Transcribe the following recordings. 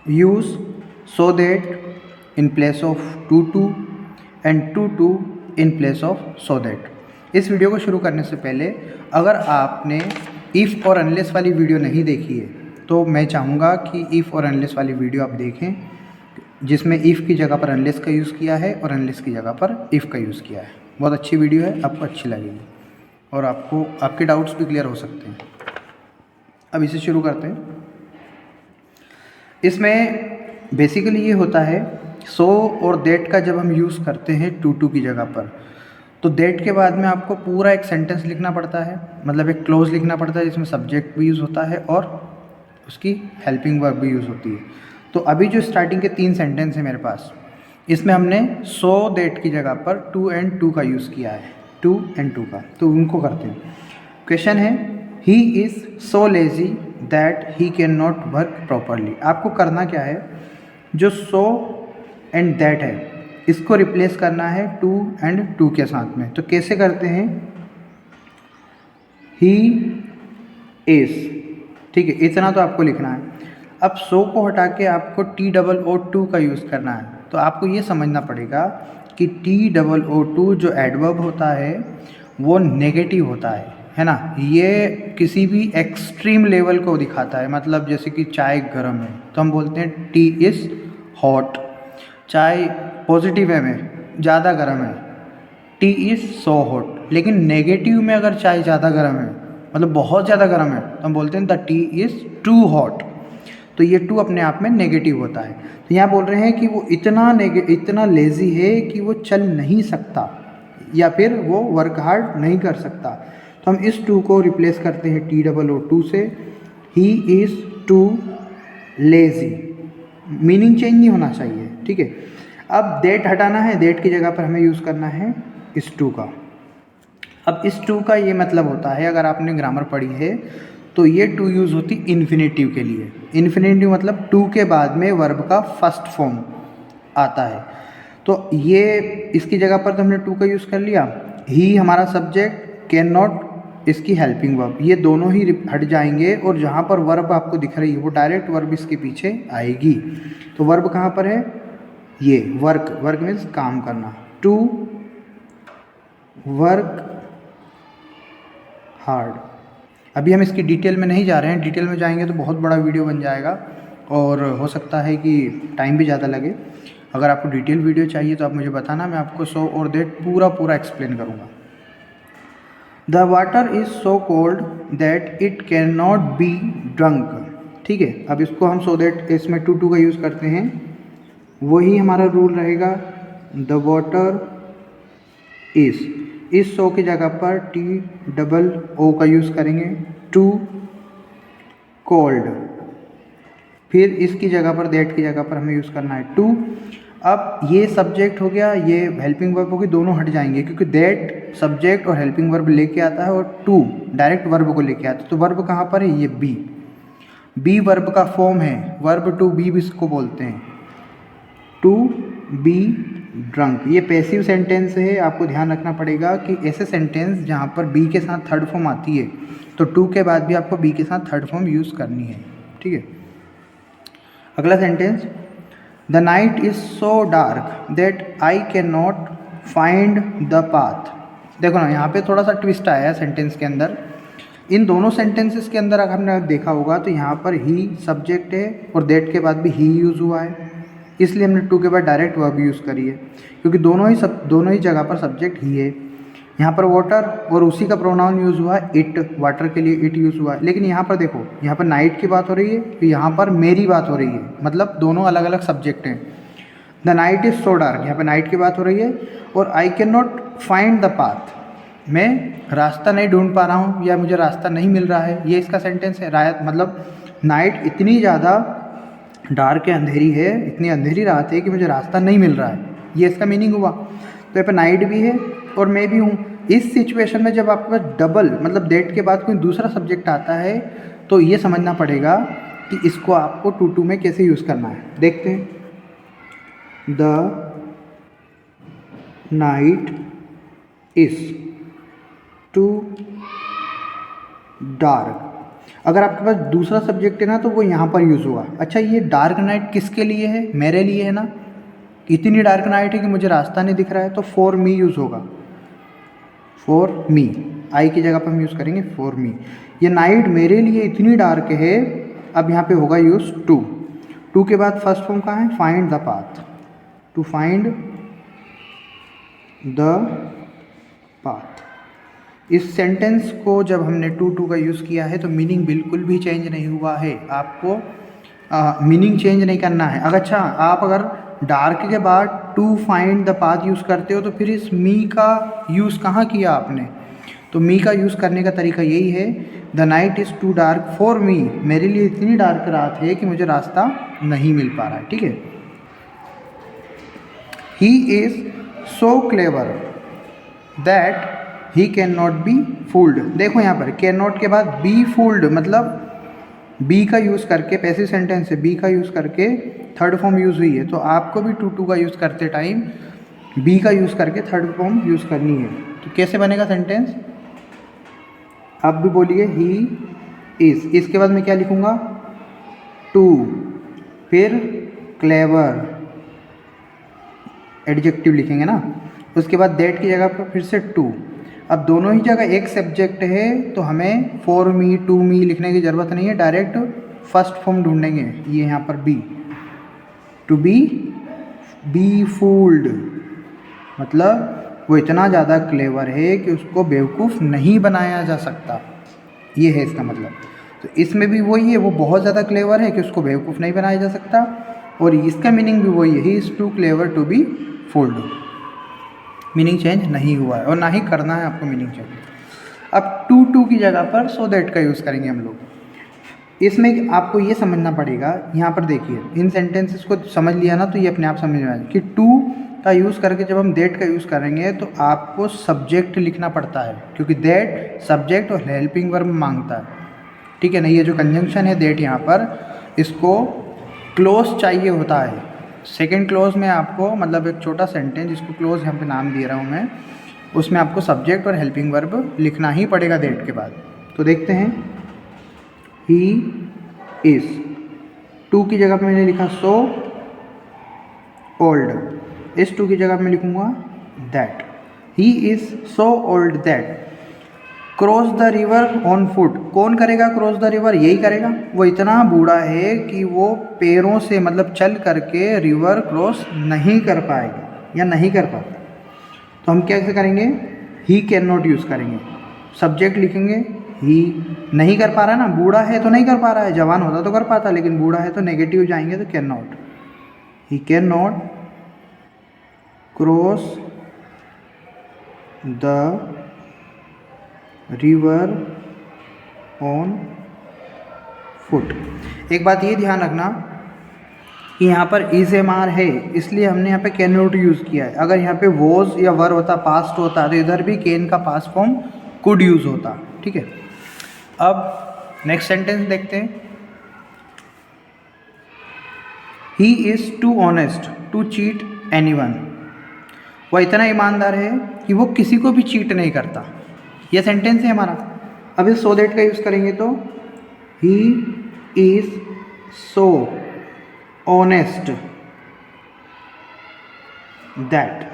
use so that in place of to and to in place of so that। इस video को शुरू करने से पहले अगर आपने इफ़ और अनलेस वाली वीडियो नहीं देखी है तो मैं चाहूँगा कि इफ़ और अनलेस वाली वीडियो आप देखें, जिसमें इफ़ की जगह पर अनलेस का यूज़ किया है और अनलेस की जगह पर इफ़ का यूज़ किया है। बहुत अच्छी वीडियो है, आपको अच्छी लगेगी और आपको आपके डाउट्स भी क्लियर हो सकते हैं। अब इसे शुरू करते हैं। इसमें बेसिकली ये होता है सो और दैट का जब हम यूज़ करते हैं टू की जगह पर, तो दैट के बाद में आपको पूरा एक सेंटेंस लिखना पड़ता है, मतलब एक क्लोज लिखना पड़ता है जिसमें सब्जेक्ट भी यूज़ होता है और उसकी हेल्पिंग वर्ब भी यूज़ होती है। तो अभी जो स्टार्टिंग के 3 सेंटेंस हैं मेरे पास, इसमें हमने सो दैट की जगह पर टू एंड टू का यूज़ किया है, टू एंड टू का। तो उनको करते हैं। क्वेश्चन है he is so lazy that he can not work properly. आपको करना क्या है, जो सो एंड दैट है इसको रिप्लेस करना है टू एंड टू के साथ में। तो कैसे करते हैं, ही इज़, ठीक है, इतना तो आपको लिखना है। अब सो को हटा के आपको TOO का यूज़ करना है। तो आपको ये समझना पड़ेगा कि TOO जो एडवर्ब होता है वो नेगेटिव होता है ना। ये किसी भी एक्सट्रीम लेवल को दिखाता है, मतलब जैसे कि चाय गर्म है तो हम बोलते हैं टी इज़ हॉट। चाय पॉजिटिव है में ज़्यादा गर्म है, टी इज़ सो हॉट। लेकिन नेगेटिव में अगर चाय ज़्यादा गर्म है, मतलब बहुत ज़्यादा गर्म है, तो हम बोलते हैं the tea is too hot. तो ये टू अपने आप में नेगेटिव होता है। तो यहाँ बोल रहे हैं कि वो इतना लेज़ी है कि वो चल नहीं सकता या फिर वो वर्क हार्ड नहीं कर सकता। तो हम इस टू को रिप्लेस करते हैं TOO से। He is too lazy, meaning change नहीं होना चाहिए, ठीक है। अब दैट हटाना है, दैट की जगह पर हमें यूज़ करना है इस टू का। अब इस टू का ये मतलब होता है, अगर आपने ग्रामर पढ़ी है तो ये टू यूज़ होती इन्फिनेटिव के लिए। इन्फिनेटिव मतलब टू के बाद में वर्ब का फर्स्ट फॉर्म आता है। तो ये इसकी जगह पर तो हमने टू का यूज़ कर लिया। ही हमारा सब्जेक्ट, कैन नॉट इसकी हेल्पिंग वर्ब, ये दोनों ही हट जाएंगे और जहाँ पर वर्ब आपको दिख रही है वो डायरेक्ट वर्ब इसके पीछे आएगी। तो वर्ब कहाँ पर है, ये वर्क, वर्क मीन्स काम करना, टू वर्क हार्ड। अभी हम इसकी डिटेल में नहीं जा रहे हैं, डिटेल में जाएंगे तो बहुत बड़ा वीडियो बन जाएगा और हो सकता है कि टाइम भी ज़्यादा लगे। अगर आपको डिटेल वीडियो चाहिए तो आप मुझे बताना, मैं आपको सो और दैट पूरा एक्सप्लेन करूँगा। The water is so cold that it can not be drunk, ठीक है। अब इसको हम सो दैट इसमें टू का यूज़ करते हैं, वही हमारा रूल रहेगा। द वाटर इस सो की जगह पर TOO का यूज़ करेंगे, टू कोल्ड। फिर इसकी जगह पर, दैट की जगह पर हमें यूज़ करना है टू। अब ये सब्जेक्ट हो गया, ये हेल्पिंग वर्ब होगी, दोनों हट जाएंगे क्योंकि दैट सब्जेक्ट और हेल्पिंग वर्ब लेके आता है और टू डायरेक्ट वर्ब को लेके आता है। तो वर्ब कहाँ पर है, ये बी वर्ब का फॉर्म है, वर्ब टू बी भी इसको बोलते हैं, टू बी ड्रंक। ये पैसिव सेंटेंस है, आपको ध्यान रखना पड़ेगा कि ऐसे सेंटेंस जहाँ पर बी के साथ थर्ड फॉर्म आती है तो टू के बाद भी आपको बी के साथ थर्ड फॉर्म यूज़ करनी है, ठीक है। अगला sentence, the night is so dark that I can not find the path. देखो ना, यहाँ पे थोड़ा सा ट्विस्ट आया है सेंटेंस के अंदर। इन दोनों सेंटेंसेस के अंदर अगर हमने देखा होगा तो यहाँ पर ही सब्जेक्ट है और दैट के बाद भी ही यूज़ हुआ है, इसलिए हमने टू के बाद डायरेक्ट वर्ब यूज़ करी है क्योंकि दोनों ही जगह पर सब्जेक्ट ही है। यहाँ पर वाटर और उसी का प्रोनाउन यूज़ हुआ है इट, वाटर के लिए इट यूज़ हुआ है। लेकिन यहाँ पर देखो, यहाँ पर नाइट की बात हो रही है तो यहाँ पर मेरी बात हो रही है, मतलब दोनों अलग अलग सब्जेक्ट हैं। The night is so dark, यहाँ पर नाइट की बात हो रही है, और I can not find the path, मैं रास्ता नहीं ढूंढ पा रहा हूँ या मुझे रास्ता नहीं मिल रहा है, ये इसका सेंटेंस है। रात मतलब नाइट इतनी ज़्यादा डार्क है, अंधेरी है, इतनी अंधेरी रात है कि मुझे रास्ता नहीं मिल रहा है, ये इसका मीनिंग हुआ। तो यहाँ पे नाइट भी है और मैं भी हूँ। इस सिचुएशन में जब आपके पास डबल मतलब दैट के बाद कोई दूसरा सब्जेक्ट आता है तो ये समझना पड़ेगा कि इसको आपको टू में कैसे यूज़ करना है। देखते हैं, the night is too dark. अगर आपके पास दूसरा सब्जेक्ट है ना तो वो यहाँ पर यूज़ होगा। अच्छा, ये डार्क नाइट किसके लिए है? मेरे लिए है ना। इतनी डार्क नाइट है कि मुझे रास्ता नहीं दिख रहा है, तो फॉर मी यूज़ होगा। फॉर मी, आई की जगह पर हम यूज़ करेंगे फॉर मी। ये नाइट मेरे लिए इतनी डार्क है, अब यहाँ पे होगा यूज़ टू। टू के बाद फर्स्ट फॉर्म कहाँ है? Find the path. To find the path. इस सेंटेंस को जब हमने टू का यूज़ किया है तो मीनिंग बिल्कुल भी चेंज नहीं हुआ है। आपको मीनिंग चेंज नहीं करना है। अगर डार्क के बाद to find the path use करते हो तो फिर इस मी का यूज़ कहाँ किया आपने? तो मी का यूज़ करने का तरीका यही है, the night is too dark for me. मेरे लिए इतनी डार्क रात है कि मुझे रास्ता नहीं मिल पा रहा है। ठीक है। He is so clever that he can not be fooled. देखो यहाँ पर कैन नॉट के बाद बी फूल्ड, मतलब बी का यूज़ करके, पैसिव सेंटेंस है, बी का यूज़ करके थर्ड फॉर्म यूज़ हुई है। तो आपको भी टू का यूज़ करते टाइम बी का यूज़ करके थर्ड फॉर्म यूज़ करनी है। तो कैसे बनेगा सेंटेंस? आप भी बोलिए, ही इज़। इसके बाद मैं क्या लिखूँगा? टू, फिर क्लेवर, एडजेक्टिव लिखेंगे ना। उसके बाद दैट की जगह पर फिर से टू। अब दोनों ही जगह एक सब्जेक्ट है तो हमें फॉर मी, टू मी लिखने की ज़रूरत नहीं है, डायरेक्ट फर्स्ट फॉर्म ढूंढेंगे। ये यहाँ पर बी, टू बी फूल्ड, मतलब वो इतना ज़्यादा क्लेवर है कि उसको बेवकूफ़ नहीं बनाया जा सकता। ये है इसका मतलब। तो इसमें भी वही है, वो बहुत ज़्यादा क्लेवर है कि उसको बेवकूफ़ नहीं बनाया जा सकता। और इसका मीनिंग भी वही है, he is too clever to be fooled. Meaning change नहीं हुआ है और ना ही करना है आपको मीनिंग चेंज। अब टू की जगह पर सो दैट का यूज़ करेंगे हम लोग। इसमें आपको ये समझना पड़ेगा, यहाँ पर देखिए, इन सेंटेंसेस को समझ लिया ना तो ये अपने आप समझ में आएगा कि टू का यूज़ करके जब हम दैट का यूज़ करेंगे तो आपको सब्जेक्ट लिखना पड़ता है, क्योंकि दैट सब्जेक्ट और हेल्पिंग वर्ब मांगता है। ठीक है ना। ये जो कंजंक्शन है दैट, यहाँ पर इसको क्लोज चाहिए होता है। सेकेंड क्लोज में आपको, मतलब एक छोटा सेंटेंस जिसको क्लोज यहाँ पे नाम दे रहा हूँ मैं, उसमें आपको सब्जेक्ट और हेल्पिंग वर्ब लिखना ही पड़ेगा दैट के बाद। तो देखते हैं, ही इज़, टू की जगह पे मैंने लिखा सो ओल्ड, इस टू की जगह मैं लिखूँगा that. He is so old that cross the river on foot. कौन करेगा क्रॉस द रिवर? यही करेगा। वो इतना बूढ़ा है कि वो पैरों से, मतलब चल करके रिवर क्रॉस नहीं कर पाएगा या नहीं कर पाता। तो हम कैसे करेंगे? ही कैन नॉट यूज़ करेंगे, सब्जेक्ट लिखेंगे। ही नहीं कर पा रहा है ना, बूढ़ा है तो नहीं कर पा रहा है, जवान होता तो कर पाता, लेकिन बूढ़ा है तो नेगेटिव जाएंगे तो can not. He can not cross the river on foot. एक बात ये ध्यान रखना कि यहाँ पर इज एम आर है, इसलिए हमने यहाँ पे कैन नॉट यूज़ किया है। अगर यहाँ पे वॉज या वर होता, पास्ट होता, तो इधर भी कैन का पास्ट फॉर्म कुड यूज़ होता। ठीक है। अब नेक्स्ट सेंटेंस देखते हैं। He is too honest to cheat anyone. वह इतना ईमानदार है कि वो किसी को भी चीट नहीं करता। यह सेंटेंस है हमारा। अब इस सो दैट का यूज़ करेंगे तो he is so honest that.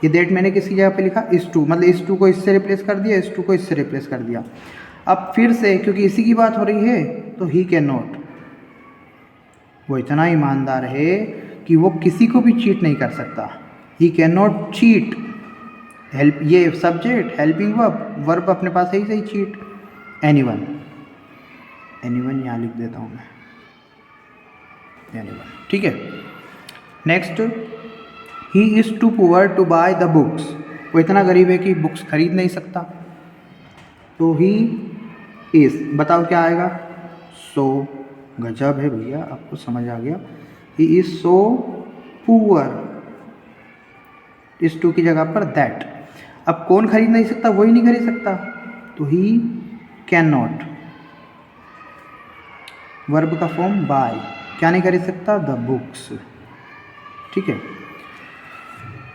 ये दैट मैंने किसकी जगह पे लिखा? इस टू, मतलब इस टू को इससे रिप्लेस कर दिया, इस टू को इससे रिप्लेस कर दिया। अब फिर से क्योंकि इसी की बात हो रही है तो ही कैन नॉट, वो इतना ईमानदार है कि वो किसी को भी चीट नहीं कर सकता। He can not cheat, help, ये सब्जेक्ट, हेल्पिंग वर्ब, वर्ब अपने पास है ही सही, चीट एनीवन। एनीवन यहाँ लिख देता हूँ मैं, एनीवन। ठीक है। Next, he is too poor to buy the books. वो इतना गरीब है कि बुक्स खरीद नहीं सकता। तो ही इज़, बताओ क्या आएगा? सो। गजब है भैया, आपको समझ आ गया। ही इज़ सो पुअर, इस टू की जगह पर दैट। अब कौन खरीद नहीं सकता? वही नहीं खरीद सकता, तो ही कैन नॉट, वर्ब का फॉर्म बाय, क्या नहीं खरीद सकता? The books. ठीक है।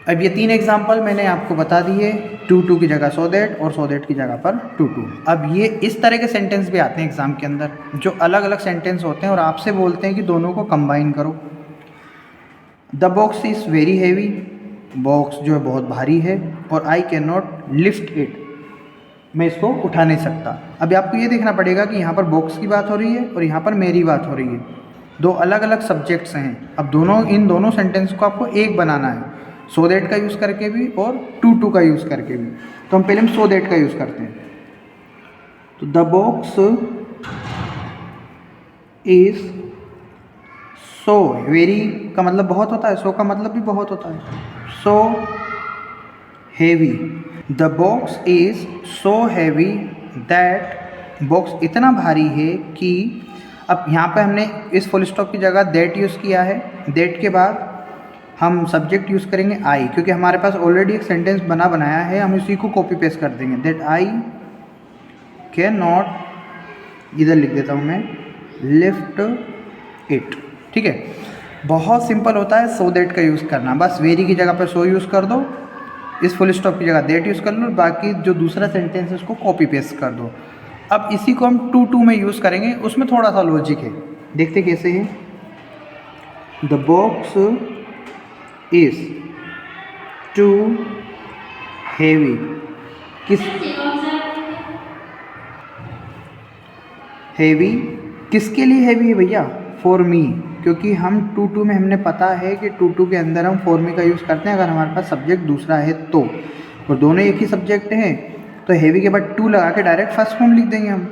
अब ये 3 एग्जाम्पल मैंने आपको बता दिए, टू की जगह सो दैट और सो दैट की जगह पर टू। अब ये इस तरह के सेंटेंस भी आते हैं एग्ज़ाम के अंदर जो अलग अलग सेंटेंस होते हैं और आपसे बोलते हैं कि दोनों को कंबाइन करो। The box is very heavy, box जो है बहुत भारी है, और I can not lift it, मैं इसको उठा नहीं सकता। अभी आपको ये देखना पड़ेगा कि यहाँ पर बॉक्स की बात हो रही है और यहाँ पर मेरी बात हो रही है, दो अलग अलग सब्जेक्ट्स हैं। अब इन दोनों सेंटेंस को आपको एक बनाना है, सो दैट का यूज़ करके भी और टू का यूज़ करके भी। तो हम पहले सो दैट का यूज़ करते हैं। तो the box is so very का मतलब बहुत होता है, सो का मतलब भी बहुत होता है, so heavy. The box is so heavy that, box इतना भारी है कि, अब यहाँ पे हमने इस फुल स्टॉप की जगह दैट यूज़ किया है, दैट के बाद हम सब्जेक्ट यूज़ करेंगे आई, क्योंकि हमारे पास ऑलरेडी एक सेंटेंस बनाया है, हम इसी को कॉपी पेस्ट कर देंगे। दैट आई कैन नॉट, इधर लिख देता हूँ मैं, लिफ्ट इट। ठीक है, बहुत सिंपल होता है सो दैट का यूज़ करना, बस वेरी की जगह पर सो यूज़ कर दो, इस फुल स्टॉप की जगह दैट यूज़ कर लो, बाकी जो दूसरा सेंटेंस है उसको कॉपी पेस्ट कर दो। अब इसी को हम टू में यूज़ करेंगे, उसमें थोड़ा सा लॉजिक है, देखते कैसे है। The box is too heavy, heavy किसके लिए हैवी है भैया? फॉर मी, क्योंकि हम टू में हमने पता है कि टू के अंदर हम फॉर मी का यूज़ करते हैं अगर हमारे पास सब्जेक्ट दूसरा है तो, और दोनों एक ही सब्जेक्ट हैं तो हैवी के बाद टू लगा के डायरेक्ट फर्स्ट फॉर्म लिख देंगे हम।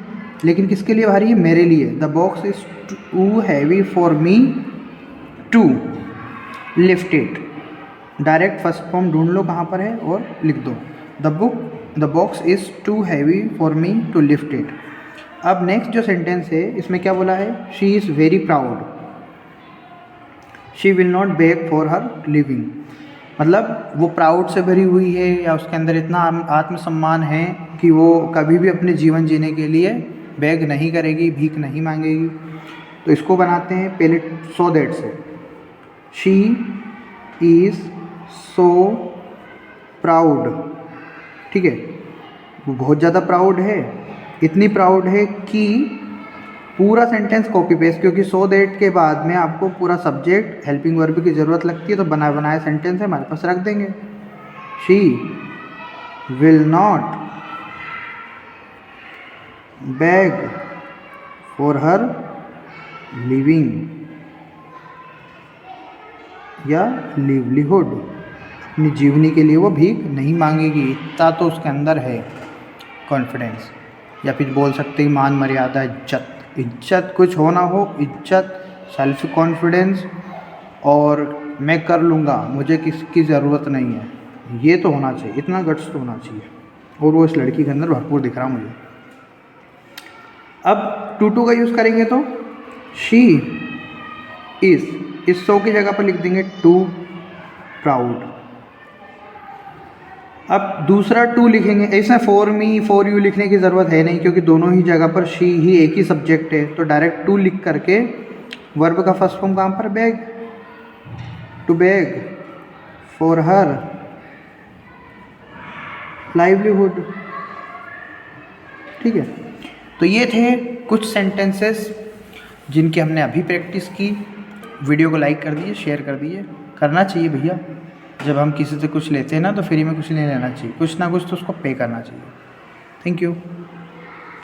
लेकिन किसके लिए भारी है? मेरे लिए। The box is too heavy for me to lift it, direct first form ढूंढ लो कहाँ पर है और लिख दो, the box is too heavy for me to lift it. अब नेक्स्ट जो सेंटेंस है इसमें क्या बोला है? She is very proud, she will not beg for her living, मतलब वो प्राउड से भरी हुई है या उसके अंदर इतना आत्मसम्मान है कि वो कभी भी अपने जीवन जीने के लिए बेग नहीं करेगी, भीख नहीं मांगेगी। तो इसको बनाते हैं पहले सो दैट से। शी इज़ सो प्राउड, ठीक है, वो बहुत ज़्यादा प्राउड है, इतनी प्राउड है कि पूरा सेंटेंस कॉपी पेस्ट, क्योंकि सो दैट के बाद में आपको पूरा सब्जेक्ट हेल्पिंग वर्ब की ज़रूरत लगती है, तो बनाया सेंटेंस है हमारे पास रख देंगे। She will not beg for her living या लिवलीहुड, अपनी जीवनी के लिए वो भीख नहीं मांगेगी, इतना तो उसके अंदर है कॉन्फिडेंस, या फिर बोल सकते हैं मान मर्यादा, इज्जत कुछ हो ना हो, इज्जत, सेल्फ कॉन्फिडेंस, और मैं कर लूँगा, मुझे किसकी ज़रूरत नहीं है, ये तो होना चाहिए, इतना गट्स तो होना चाहिए, और वो इस लड़की के अंदर भरपूर दिख रहा मुझे। अब टू का यूज़ करेंगे तो शी इस सो की जगह पर लिख देंगे टू प्राउड। अब दूसरा टू लिखेंगे, इसमें फॉर मी फॉर यू लिखने की ज़रूरत है नहीं, क्योंकि दोनों ही जगह पर शी ही एक ही सब्जेक्ट है, तो डायरेक्ट टू लिख करके वर्ब का फर्स्ट फॉर्म कहाँ पर? Beg, to beg for her livelihood. ठीक है, तो ये थे कुछ सेंटेंसेस जिनकी हमने अभी प्रैक्टिस की। वीडियो को लाइक कर दीजिए, शेयर कर दीजिए, करना चाहिए भैया, जब हम किसी से कुछ लेते हैं ना तो फ्री में कुछ नहीं लेना चाहिए, कुछ ना कुछ तो उसको पे करना चाहिए। Thank you.